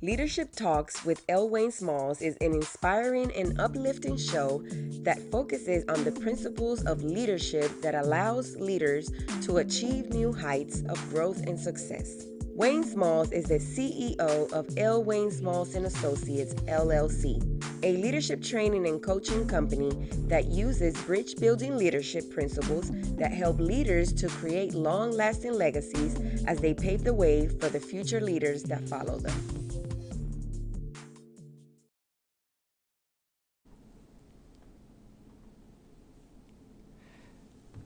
Leadership Talks with L. Wayne Smalls is an inspiring and uplifting show that focuses on the principles of leadership that allows leaders to achieve new heights of growth and success. Wayne Smalls is the CEO of L. Wayne Smalls and Associates, LLC, a leadership training and coaching company that uses bridge building leadership principles that help leaders to create long-lasting legacies as they pave the way for the future leaders that follow them.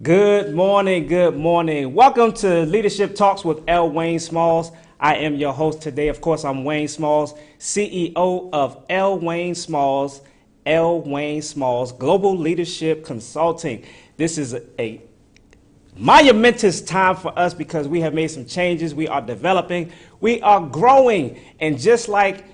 Good morning, good morning. Welcome to Leadership Talks with L. Wayne Smalls. I am your host today. Of course, I'm Wayne Smalls, CEO of L. Wayne Smalls, Global Leadership Consulting. This is a monumentous time for us because we have made some changes. We are developing, we are growing, and just like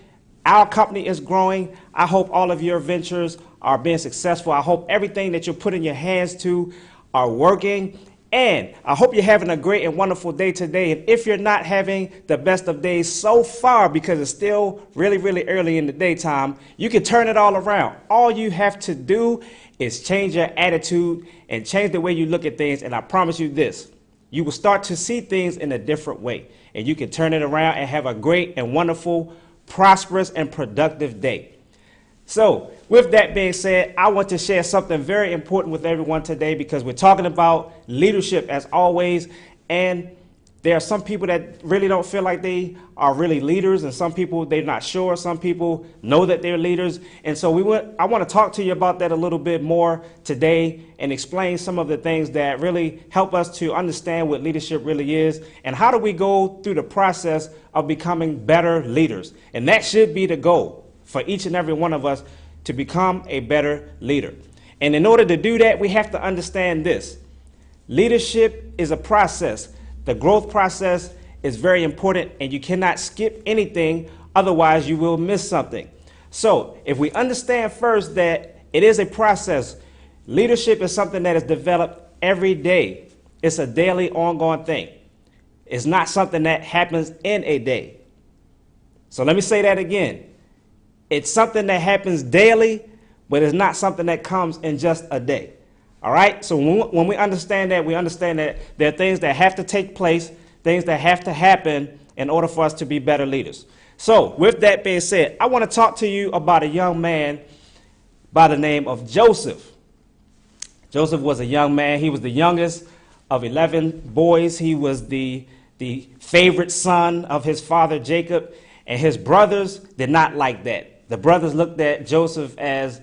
our company is growing, I hope all of your ventures are being successful. I hope everything that you're putting your hands to are working. And I hope you're having a great and wonderful day today. And if you're not having the best of days so far, because it's still really, really early in the daytime, you can turn it all around. All you have to do is change your attitude and change the way you look at things. And I promise you this, you will start to see things in a different way. And you can turn it around and have a great and wonderful, prosperous and productive day. So with that being said, I want to share something very important with everyone today because we're talking about leadership as always. And there are some people that really don't feel like they are really leaders, and some people they're not sure. Some people know that they're leaders. And so I want to talk to you about that a little bit more today and explain some of the things that really help us to understand what leadership really is and how do we go through the process of becoming better leaders. And that should be the goal for each and every one of us to become a better leader. And in order to do that, we have to understand this. Leadership is a process. The growth process is very important, and you cannot skip anything, otherwise you will miss something. So if we understand first that it is a process, leadership is something that is developed every day. It's a daily ongoing thing. It's not something that happens in a day. So let me say that again. It's something that happens daily, but it's not something that comes in just a day. All right? So when we understand that, we understand that there are things that have to take place, things that have to happen in order for us to be better leaders. So with that being said, I want to talk to you about a young man by the name of Joseph. Joseph was a young man. He was the youngest of 11 boys. He was the favorite son of his father, Jacob, and his brothers did not like that. The brothers looked at Joseph as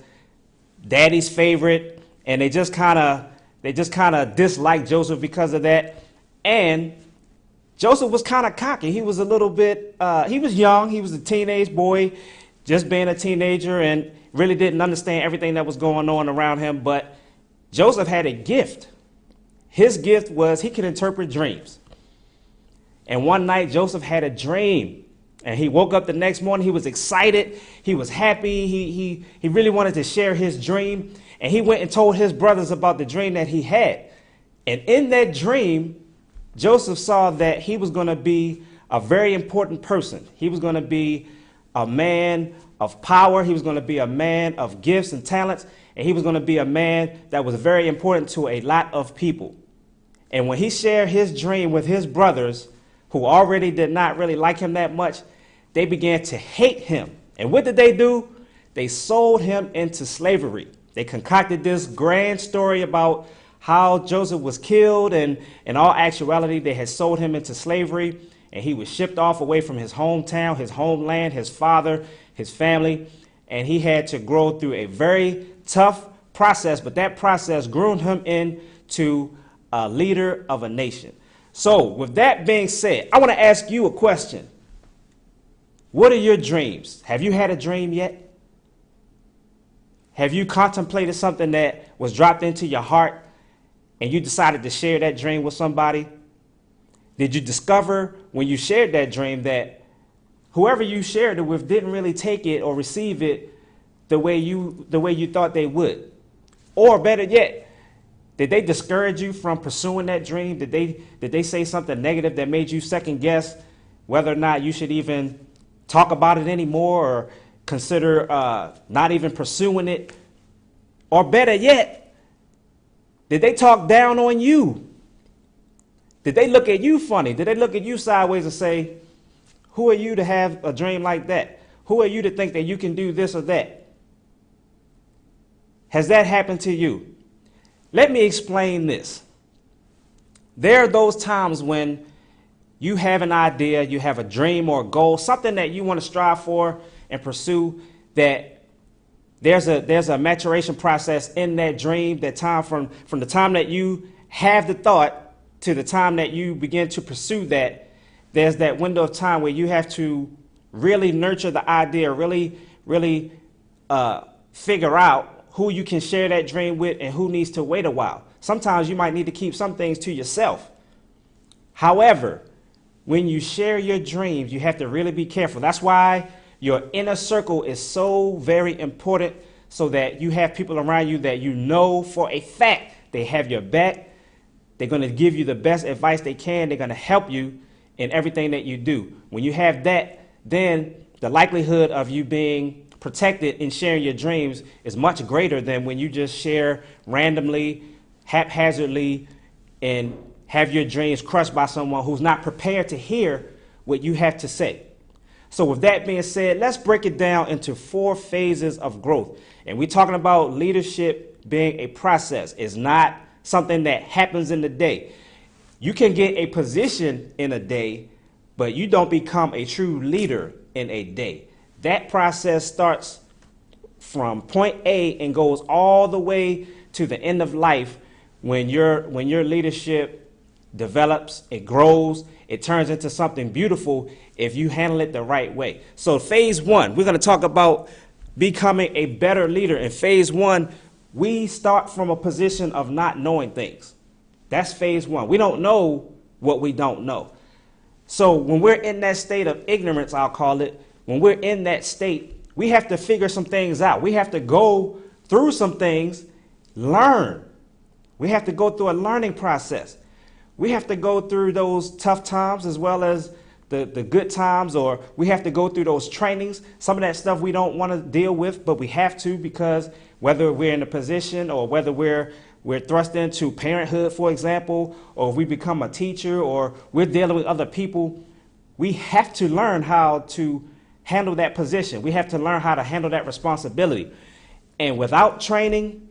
daddy's favorite, and they just kind of disliked Joseph because of that. And Joseph was kind of cocky. He was a little bit, he was young. He was a teenage boy, just being a teenager, and really didn't understand everything that was going on around him. But Joseph had a gift. His gift was he could interpret dreams. And one night, Joseph had a dream. And he woke up the next morning, he was excited, he was happy, he really wanted to share his dream. And he went and told his brothers about the dream that he had. And in that dream, Joseph saw that he was going to be a very important person. He was going to be a man of power, he was going to be a man of gifts and talents, and he was going to be a man that was very important to a lot of people. And when he shared his dream with his brothers, who already did not really like him that much, they began to hate him. And what did they do? They sold him into slavery. They concocted this grand story about how Joseph was killed, and in all actuality, they had sold him into slavery, and he was shipped off away from his hometown, his homeland, his father, his family, and he had to grow through a very tough process, but that process groomed him into a leader of a nation. So with that being said, I want to ask you a question. What are your dreams? Have you had a dream yet? Have you contemplated something that was dropped into your heart and you decided to share that dream with somebody? Did you discover when you shared that dream that whoever you shared it with didn't really take it or receive it the way you thought they would? Or better yet, did they discourage you from pursuing that dream? Did they say something negative that made you second guess whether or not you should even talk about it anymore or consider not even pursuing it? Or better yet, did they talk down on you? Did they look at you funny? Did they look at you sideways and say, who are you to have a dream like that? Who are you to think that you can do this or that? Has that happened to you? Let me explain this. There are those times when you have an idea, you have a dream or a goal, something that you want to strive for and pursue, that there's a maturation process in that dream, that time from the time that you have the thought to the time that you begin to pursue that. There's that window of time where you have to really nurture the idea, really figure out who you can share that dream with and who needs to wait a while. Sometimes you might need to keep some things to yourself. However, when you share your dreams, you have to really be careful. That's why your inner circle is so very important, so that you have people around you that you know for a fact they have your back. They're going to give you the best advice they can. They're going to help you in everything that you do. When you have that, then the likelihood of you being protected in sharing your dreams is much greater than when you just share randomly, haphazardly, and have your dreams crushed by someone who's not prepared to hear what you have to say. So with that being said, let's break it down into 4 phases of growth. And we're talking about leadership being a process. It's not something that happens in a day. You can get a position in a day, but you don't become a true leader in a day. That process starts from point A and goes all the way to the end of life. When your leadership develops, it grows, it turns into something beautiful if you handle it the right way. So phase 1, we're going to talk about becoming a better leader. In phase 1, we start from a position of not knowing things. That's phase 1. We don't know what we don't know. So when we're in that state of ignorance, I'll call it, when we're in that state, we have to figure some things out. We have to go through some things, learn. We have to go through a learning process. We have to go through those tough times as well as the good times, or we have to go through those trainings. Some of that stuff we don't want to deal with, but we have to, because whether we're in a position or whether we're thrust into parenthood, for example, or if we become a teacher or we're dealing with other people, we have to learn how to handle that position. We have to learn how to handle that responsibility. And without training,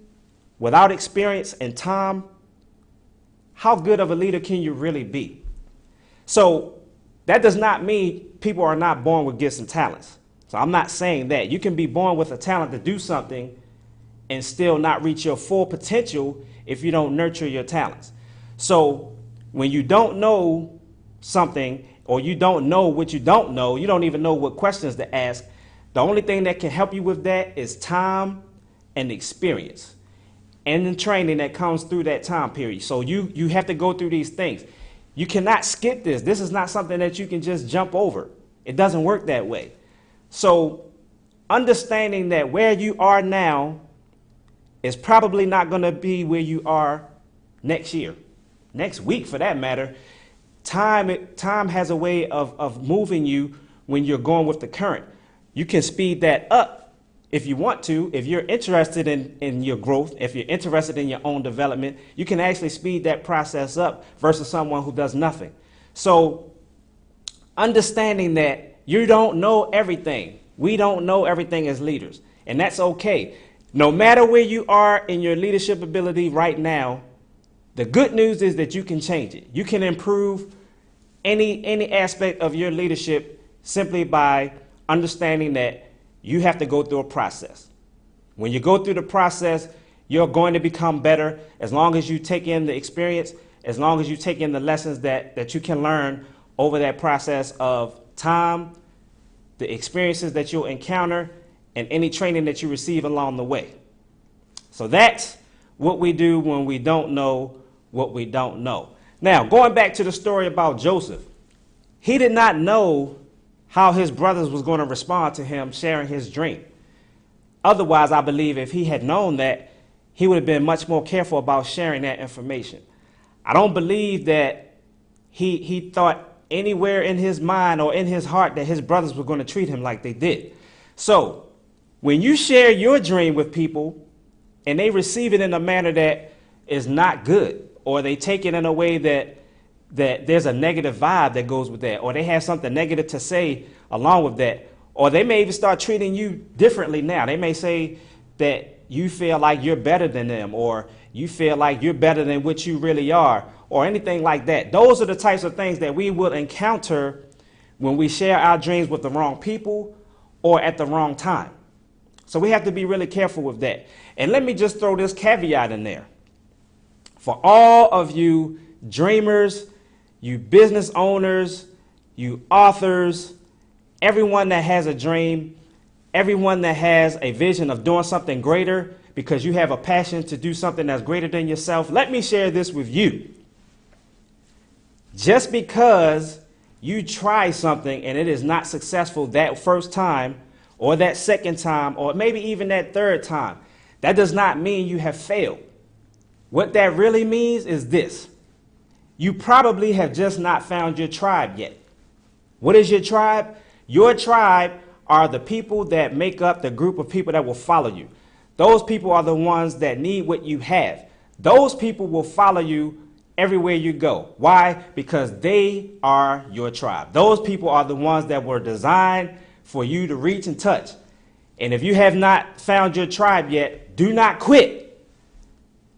without experience and time, how good of a leader can you really be? So that does not mean people are not born with gifts and talents. So I'm not saying that. You can be born with a talent to do something and still not reach your full potential if you don't nurture your talents. So when you don't know something, or you don't know what you don't know, you don't even know what questions to ask, the only thing that can help you with that is time and experience and the training that comes through that time period. So you have to go through these things. You cannot skip this. This is not something that you can just jump over. It doesn't work that way. So understanding that where you are now is probably not going to be where you are next year, next week for that matter. Time has a way of moving you when you're going with the current. You can speed that up if you want to. If you're interested in your growth, if you're interested in your own development, you can actually speed that process up versus someone who does nothing. So understanding that you don't know everything. We don't know everything as leaders, and that's okay. No matter where you are in your leadership ability right now, the good news is that you can change it. You can improve any aspect of your leadership simply by understanding that you have to go through a process. When you go through the process, you're going to become better as long as you take in the experience, as long as you take in the lessons that you can learn over that process of time, the experiences that you'll encounter, and any training that you receive along the way. So that's what we do when we don't know what we don't know. Now, going back to the story about Joseph, he did not know how his brothers was going to respond to him sharing his dream. Otherwise, I believe if he had known that, he would have been much more careful about sharing that information. I don't believe that he thought anywhere in his mind or in his heart that his brothers were going to treat him like they did. So when you share your dream with people and they receive it in a manner that is not good, or they take it in a way that there's a negative vibe that goes with that, or they have something negative to say along with that, or they may even start treating you differently now. They may say that you feel like you're better than them, or you feel like you're better than what you really are, or anything like that. Those are the types of things that we will encounter when we share our dreams with the wrong people or at the wrong time. So we have to be really careful with that. And let me just throw this caveat in there. For all of you dreamers, you business owners, you authors, everyone that has a dream, everyone that has a vision of doing something greater because you have a passion to do something that's greater than yourself, let me share this with you. Just because you try something and it is not successful that first time or that second time or maybe even that third time, that does not mean you have failed. What that really means is this. You probably have just not found your tribe yet. What is your tribe? Your tribe are the people that make up the group of people that will follow you. Those people are the ones that need what you have. Those people will follow you everywhere you go. Why? Because they are your tribe. Those people are the ones that were designed for you to reach and touch. And if you have not found your tribe yet, do not quit.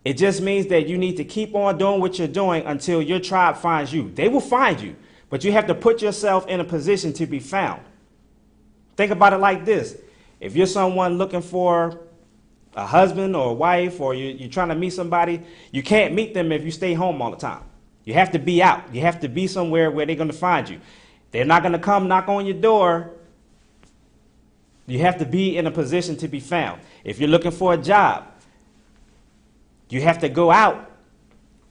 It just means that you need to keep on doing what you're doing until your tribe finds you. They will find you, but you have to put yourself in a position to be found. Think about it like this. If you're someone looking for a husband or a wife, or you're trying to meet somebody, you can't meet them if you stay home all the time. You have to be out. You have to be somewhere where they're going to find you. They're not going to come knock on your door. You have to be in a position to be found. If you're looking for a job, you have to go out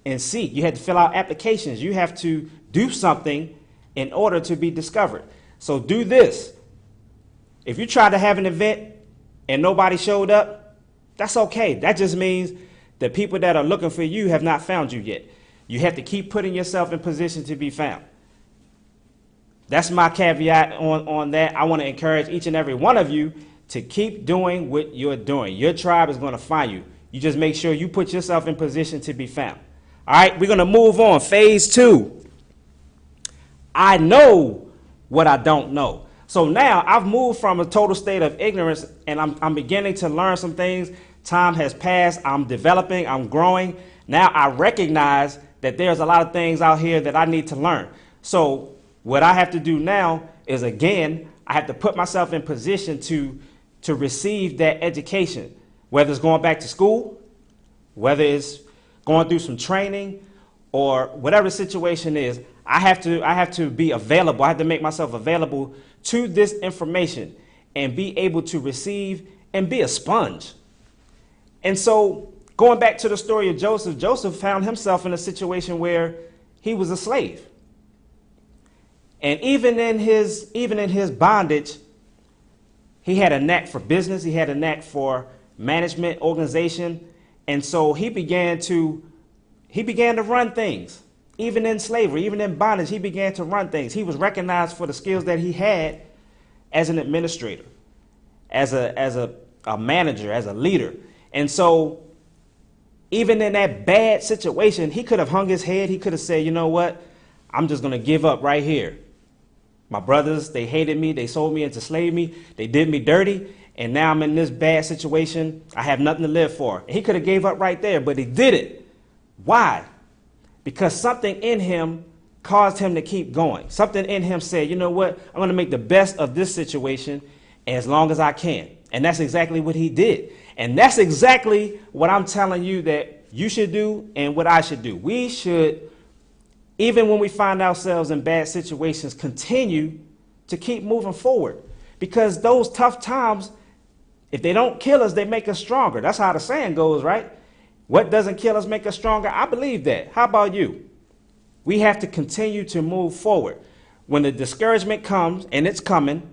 and seek. You have to fill out applications. You have to do something in order to be discovered. So do this. If you try to have an event and nobody showed up, that's okay. That just means the people that are looking for you have not found you yet. You have to keep putting yourself in position to be found. That's my caveat on that. I want to encourage each and every one of you to keep doing what you're doing. Your tribe is going to find you. You just make sure you put yourself in position to be found. All right, we're going to move on. Phase 2. I know what I don't know. So now I've moved from a total state of ignorance, and I'm beginning to learn some things. Time has passed. I'm developing. I'm growing. Now I recognize that there's a lot of things out here that I need to learn. So what I have to do now is, again, I have to put myself in position to receive that education, whether it's going back to school, whether it's going through some training, or whatever the situation is. I have to be available. I have to make myself available to this information and be able to receive and be a sponge. And so going back to the story of Joseph, Joseph found himself in a situation where he was a slave. And even in his bondage, he had a knack for business. He had a knack for management, organization. And so he began to run things. Even in slavery, even in bondage, he began to run things. He was recognized for the skills that he had as an administrator, as a manager, as a leader. And so even in that bad situation, he could have hung his head. He could have said, you know what? I'm just going to give up right here. My brothers, they hated me. They sold me into slavery. They did me dirty. And now I'm in this bad situation. I have nothing to live for. He could have gave up right there, but he did it. Why? Because something in him caused him to keep going. Something in him said, you know what? I'm going to make the best of this situation as long as I can. And that's exactly what he did. And that's exactly what I'm telling you that you should do and what I should do. We should, even when we find ourselves in bad situations, continue to keep moving forward. Because those tough times, if they don't kill us, they make us stronger. That's how the saying goes, right? What doesn't kill us make us stronger? I believe that. How about you? We have to continue to move forward. When the discouragement comes, and it's coming,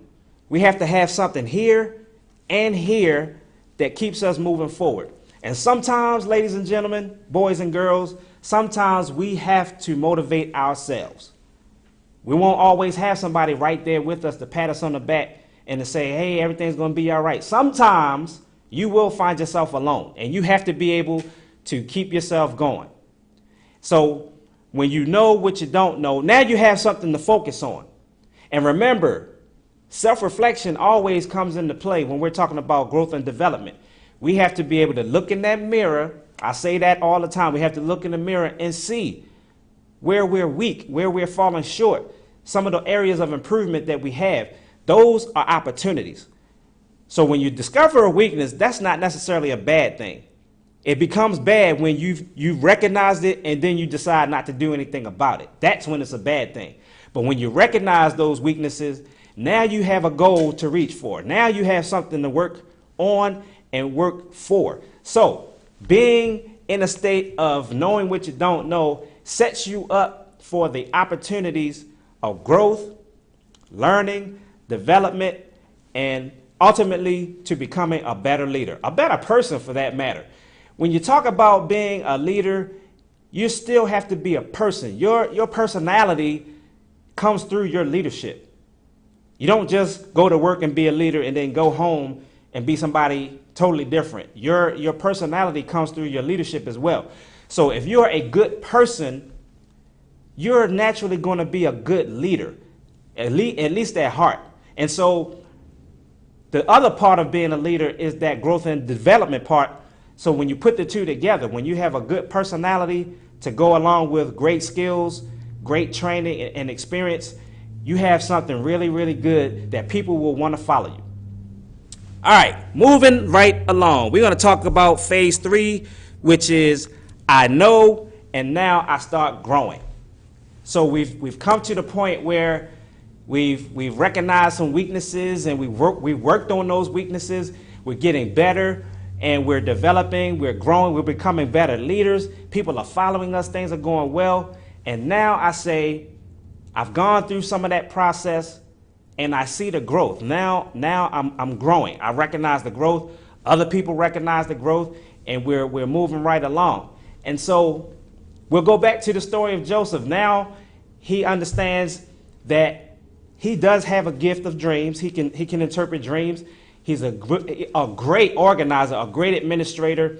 we have to have something here and here that keeps us moving forward. And sometimes, ladies and gentlemen, boys and girls, sometimes we have to motivate ourselves. We won't always have somebody right there with us to pat us on the back and to say, hey, everything's going to be all right. Sometimes you will find yourself alone, and you have to be able to keep yourself going. So when you know what you don't know, now you have something to focus on. And remember, self-reflection always comes into play when we're talking about growth and development. We have to be able to look in that mirror. I say that all the time. We have to look in the mirror and see where we're weak, where we're falling short, some of the areas of improvement that we have. Those are opportunities. So when you discover a weakness, that's not necessarily a bad thing. It becomes bad when you've recognized it and then you decide not to do anything about it. That's when it's a bad thing. But when you recognize those weaknesses, now you have a goal to reach for. Now you have something to work on and work for. So being in a state of knowing what you don't know sets you up for the opportunities of growth, learning, development, and ultimately to becoming a better leader, a better person for that matter. When you talk about being a leader, you still have to be a person. Your personality comes through your leadership. You don't just go to work and be a leader and then go home and be somebody totally different. Your personality comes through your leadership as well. So if you're a good person, you're naturally going to be a good leader, at least at heart. And so the other part of being a leader is that growth and development part. So when you put the two together, when you have a good personality to go along with great skills, great training and experience, you have something really, really good that people will want to follow you. All right, moving right along. We're going to talk about phase 3, which is I know, and now I start growing. So we've come to the point where we've recognized some weaknesses and we've worked on those weaknesses. We're getting better and we're developing, we're growing, we're becoming better leaders. People are following us, things are going well. And now I say, I've gone through some of that process and I see the growth. Now I'm growing. I recognize the growth. Other people recognize the growth, and we're moving right along. And so we'll go back to the story of Joseph. Now he understands that he does have a gift of dreams. He can interpret dreams. He's a great organizer, a great administrator,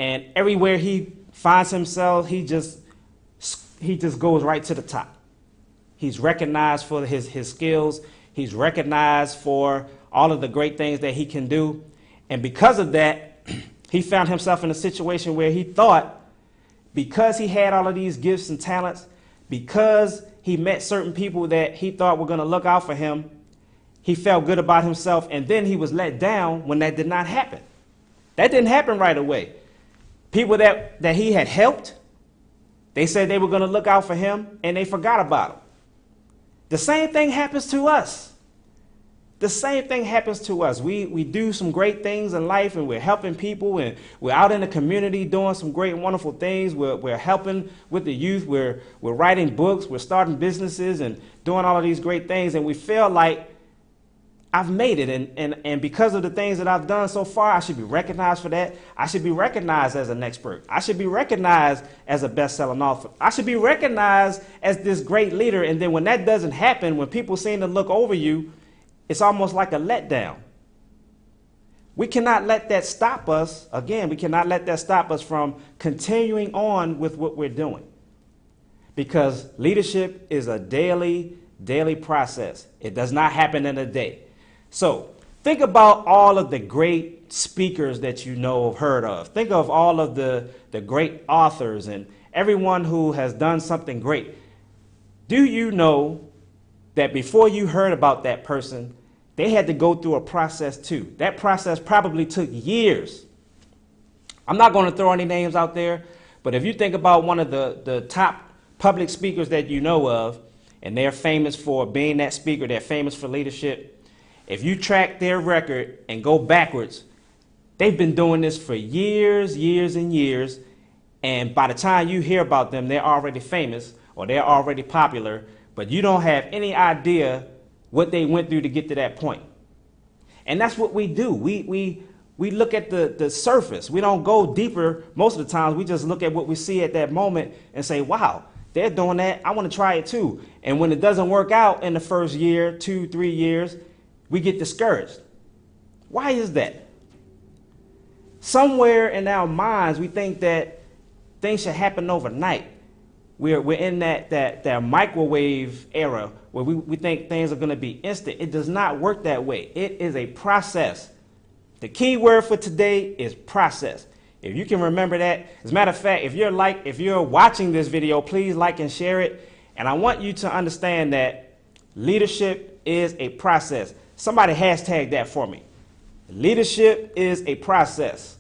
and everywhere he finds himself, he just goes right to the top. He's recognized for his skills. He's recognized for all of the great things that he can do. And because of that, he found himself in a situation where he thought, because he had all of these gifts and talents, because he met certain people that he thought were going to look out for him, he felt good about himself, and then he was let down when that did not happen. That didn't happen right away. People that he had helped, they said they were going to look out for him, and they forgot about him. The same thing happens to us. The same thing happens to us. We do some great things in life, and we're helping people, and we're out in the community doing some great and wonderful things. We're helping with the youth. We're writing books. We're starting businesses and doing all of these great things, and we feel like I've made it, and because of the things that I've done so far, I should be recognized for that. I should be recognized as an expert. I should be recognized as a best-selling author. I should be recognized as this great leader. And then when that doesn't happen, when people seem to look over you, it's almost like a letdown. We cannot let that stop us. Again, we cannot let that stop us from continuing on with what we're doing. Because leadership is a daily process. It does not happen in a day. So think about all of the great speakers that you know heard of. Think of all of the great authors and everyone who has done something great. Do you know that before you heard about that person, they had to go through a process too? That process probably took years. I'm not going to throw any names out there, but if you think about one of the top public speakers that you know of, and they're famous for being that speaker, they're famous for leadership. If you track their record and go backwards, they've been doing this for years, and years. And by the time you hear about them, they're already famous or they're already popular, but you don't have any idea what they went through to get to that point. And that's what we do. We look at the surface. We don't go deeper most of the times. We just look at what we see at that moment and say, wow, they're doing that. I want to try it too. And when it doesn't work out in the first year, 2, 3 years, we get discouraged. Why is that? Somewhere in our minds, we think that things should happen overnight. We're in that microwave era where we think things are going to be instant. It does not work that way. It is a process. The key word for today is process. If you can remember that, as a matter of fact, if you're watching this video, please like and share it. And I want you to understand that leadership is a process. Somebody hashtag that for me. Leadership is a process.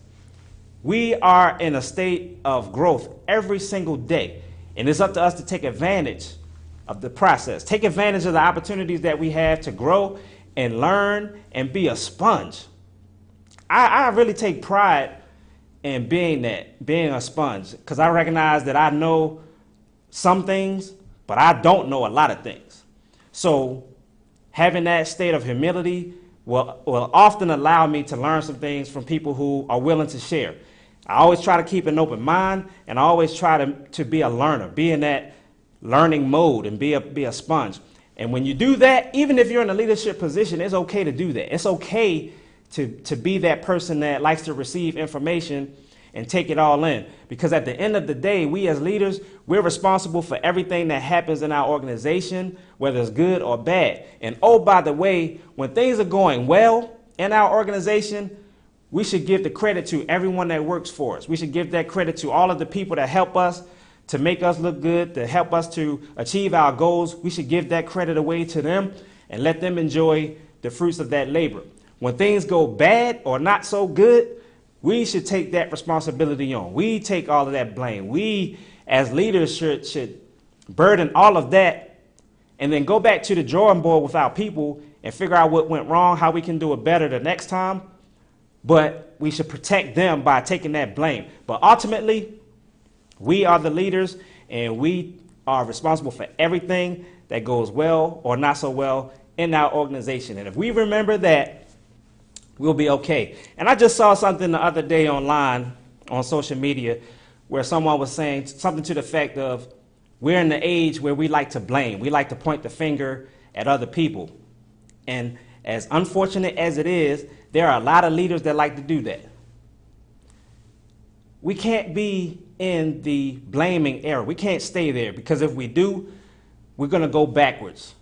We are in a state of growth every single day. And it's up to us to take advantage of the process. Take advantage of the opportunities that we have to grow and learn and be a sponge. I really take pride in being a sponge, because I recognize that I know some things, but I don't know a lot of things. So having that state of humility will often allow me to learn some things from people who are willing to share. I always try to keep an open mind, and I always try to be a learner, be in that learning mode and be a sponge. And when you do that, even if you're in a leadership position, it's okay to do that. It's okay to be that person that likes to receive information and take it all in. Because at the end of the day, we as leaders, we're responsible for everything that happens in our organization, whether it's good or bad. And oh, by the way, when things are going well in our organization, we should give the credit to everyone that works for us. We should give that credit to all of the people that help us to make us look good, to help us to achieve our goals. We should give that credit away to them and let them enjoy the fruits of that labor. When things go bad or not so good, we should take that responsibility on. We take all of that blame. We as leaders should burden all of that and then go back to the drawing board with our people and figure out what went wrong, how we can do it better the next time. But we should protect them by taking that blame. But ultimately, we are the leaders, and we are responsible for everything that goes well or not so well in our organization. And if we remember that, we'll be okay. And I just saw something the other day online on social media where someone was saying something to the effect of, we're in the age where we like to blame. We like to point the finger at other people. And as unfortunate as it is, there are a lot of leaders that like to do that. We can't be in the blaming era. We can't stay there, because if we do, we're going to go backwards.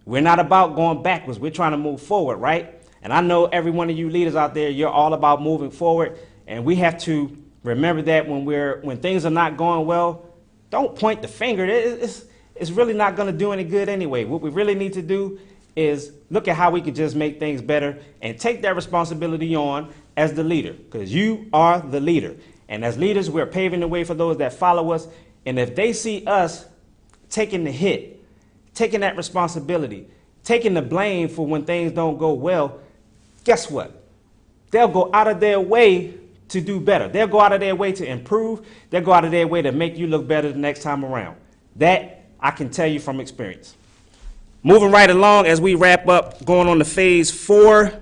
We're not about going backwards. We're trying to move forward, right? And I know every one of you leaders out there, you're all about moving forward. And we have to remember that when things are not going well, don't point the finger. It's really not going to do any good anyway. What we really need to do is look at how we can just make things better and take that responsibility on as the leader, because you are the leader. And as leaders, we're paving the way for those that follow us. And if they see us taking the hit, taking that responsibility, taking the blame for when things don't go well, guess what? They'll go out of their way to do better. They'll go out of their way to improve. They'll go out of their way to make you look better the next time around. That I can tell you from experience. Moving right along as we wrap up, going on to phase 4.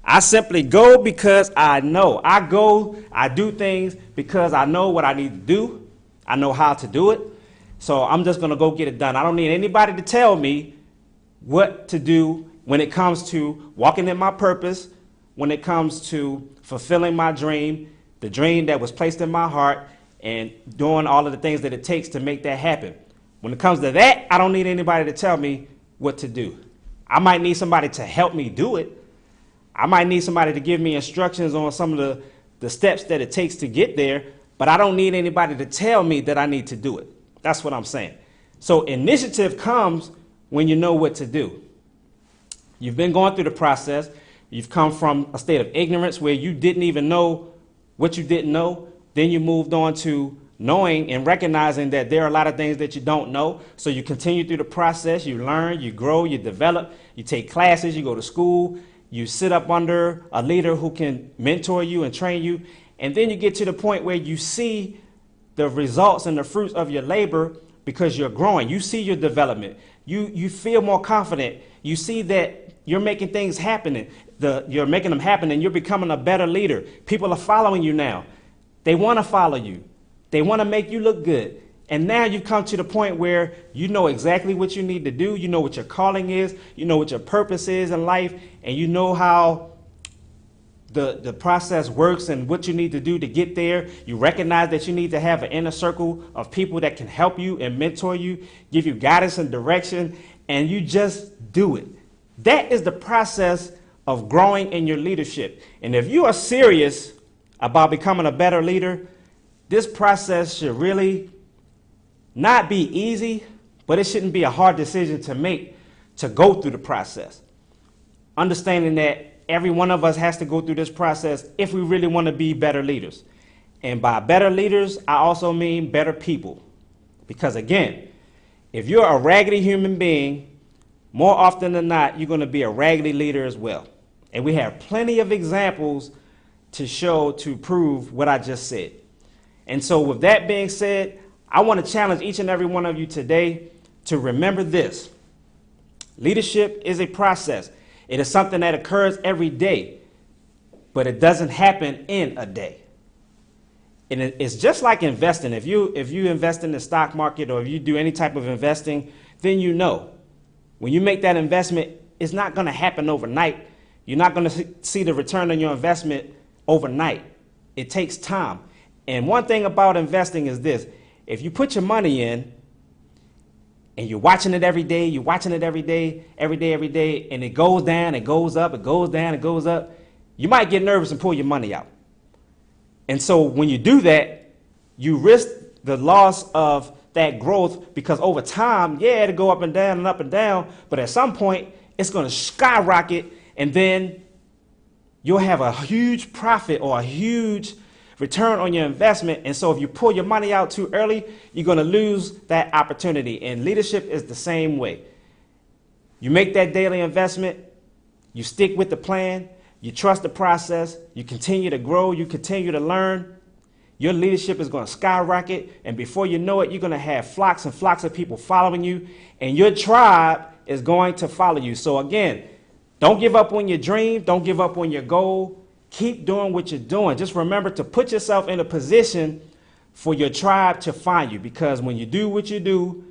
I simply go because I know. I do things because I know what I need to do. I know how to do it. So I'm just going to go get it done. I don't need anybody to tell me what to do when it comes to walking in my purpose, when it comes to fulfilling my dream, the dream that was placed in my heart, and doing all of the things that it takes to make that happen. When it comes to that, I don't need anybody to tell me what to do. I might need somebody to help me do it. I might need somebody to give me instructions on some of the steps that it takes to get there, but I don't need anybody to tell me that I need to do it. That's what I'm saying. So initiative comes when you know what to do. You've been going through the process. You've come from a state of ignorance where you didn't even know what you didn't know. Then you moved on to knowing and recognizing that there are a lot of things that you don't know. So you continue through the process. You learn, you grow, you develop, you take classes, you go to school, you sit up under a leader who can mentor you and train you. And then you get to the point where you see the results and the fruits of your labor because you're growing. You see your development. You feel more confident. You see that you're making things happen. You're making them happen, and you're becoming a better leader. People are following you now. They want to follow you. They want to make you look good. And now you've come to the point where you know exactly what you need to do. You know what your calling is. You know what your purpose is in life. And you know how the process works and what you need to do to get there. You recognize that you need to have an inner circle of people that can help you and mentor you, give you guidance and direction, and you just do it. That is the process of growing in your leadership. And if you are serious about becoming a better leader, this process should really not be easy, but it shouldn't be a hard decision to make to go through the process. Understanding that every one of us has to go through this process if we really want to be better leaders. And by better leaders, I also mean better people. Because again, if you're a raggedy human being, more often than not, you're going to be a raggedy leader as well. And we have plenty of examples to prove what I just said. And so with that being said, I want to challenge each and every one of you today to remember this. Leadership is a process. It is something that occurs every day, but it doesn't happen in a day. And it's just like investing. If you invest in the stock market or if you do any type of investing, then you know when you make that investment, it's not going to happen overnight. You're not going to see the return on your investment overnight. It takes time. And one thing about investing is this. If you put your money in and you're watching it every day, and it goes down, it goes up, it goes down, it goes up, you might get nervous and pull your money out. And so when you do that, you risk the loss of that growth because over time, yeah, it'll go up and down, but at some point, it's going to skyrocket, and then you'll have a huge profit or a huge return on your investment. And so if you pull your money out too early, you're going to lose that opportunity. And leadership is the same way. You make that daily investment, you stick with the plan, you trust the process, you continue to grow, you continue to learn, your leadership is going to skyrocket. And before you know it, you're going to have flocks and flocks of people following you, and your tribe is going to follow you. So again, don't give up on your dream. Don't give up on your goal. Keep doing what you're doing. Just remember to put yourself in a position for your tribe to find you, because when you do what you do,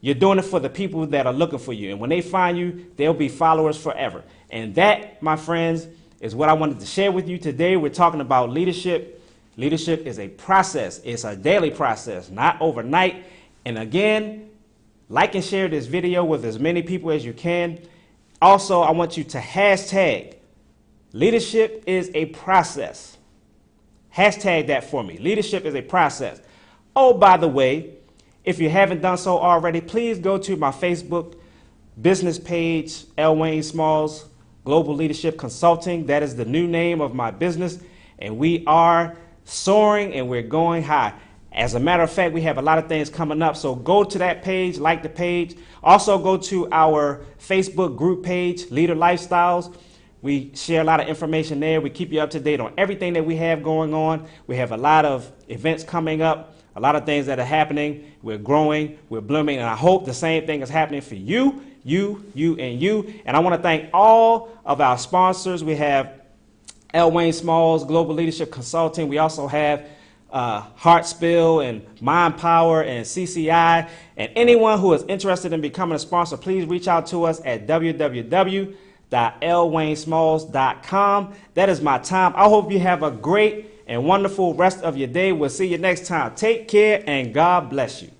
you're doing it for the people that are looking for you. And when they find you, they'll be followers forever. And that, my friends, is what I wanted to share with you today. We're talking about leadership. Leadership is a process. It's a daily process, not overnight. And again, like and share this video with as many people as you can. Also, I want you to hashtag leadership is a process. Hashtag that for me. Leadership is a process. Oh, by the way, if you haven't done so already, please go to my Facebook business page, L. Wayne Smalls Global Leadership Consulting. That is the new name of my business. And we are soaring and we're going high. As a matter of fact, we have a lot of things coming up. So go to that page, like the page. Also go to our Facebook group page, Leader Lifestyles. We share a lot of information there. We keep you up to date on everything that we have going on. We have a lot of events coming up, a lot of things that are happening. We're growing, we're blooming, and I hope the same thing is happening for you, and you. And I want to thank all of our sponsors. We have L. Wayne Smalls Global Leadership Consulting. We also have Heartspill and Mind Power and CCI. And anyone who is interested in becoming a sponsor, please reach out to us at www.lwaynesmalls.com. That is my time. I hope you have a great and wonderful rest of your day. We'll see you next time. Take care and God bless you.